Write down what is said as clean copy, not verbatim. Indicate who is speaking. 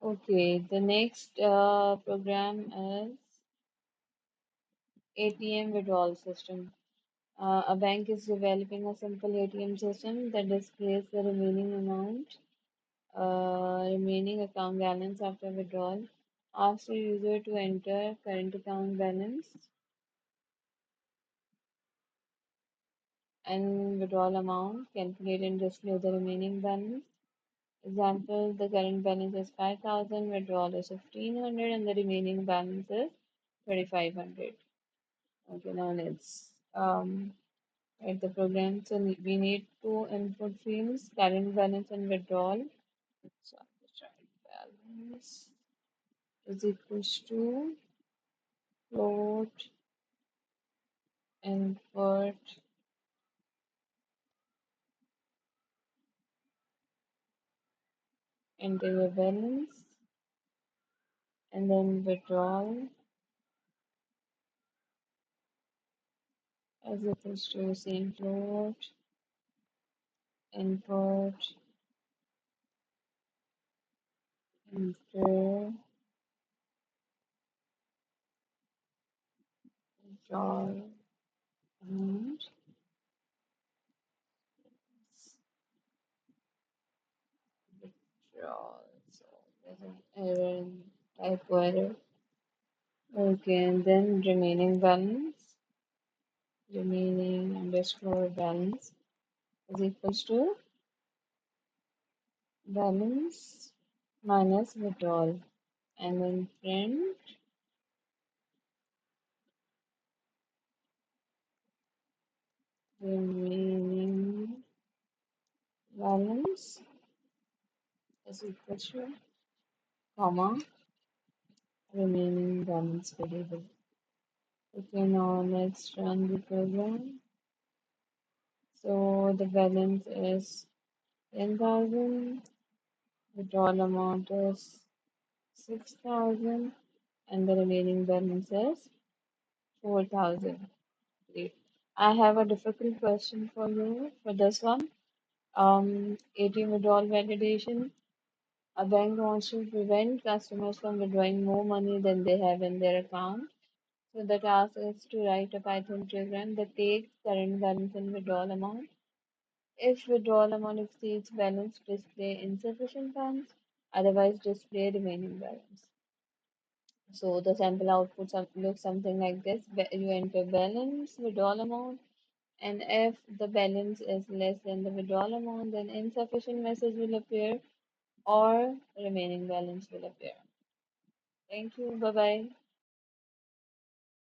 Speaker 1: Okay, the next program is ATM withdrawal system. A bank is developing a simple ATM system that displays the remaining account balance after withdrawal. Asks the user to enter current account balance and withdrawal amount, calculate and display the remaining balance. Example, the current balance is 5,000, withdrawal is 1,500, and the remaining balance is 2,500. Okay, now let's write the program. So we need two input fields, current balance and withdrawal. So current balance is equals to float input integer balance and then withdrawal as equals to same float input integer withdrawal amount. Withdrawal. So there's an error in typo error. Okay, and then remaining underscore balance is equals to balance minus withdrawal, and then print remaining balance is equals to comma remaining balance variable. Okay, now let's run the program. So the balance is 10,000, withdrawal amount is 6,000, and the remaining balance is 4,000. Great. I have a difficult question for you for this one. ATM withdrawal validation. A bank wants to prevent customers from withdrawing more money than they have in their account. So the task is to write a Python program that takes current balance and withdrawal amount. If withdrawal amount exceeds balance, display insufficient funds. Otherwise, display remaining balance. So the sample output looks something like this. You enter balance, withdrawal amount, and if the balance is less than the withdrawal amount, then insufficient message will appear or remaining balance will appear. Thank you. Bye bye.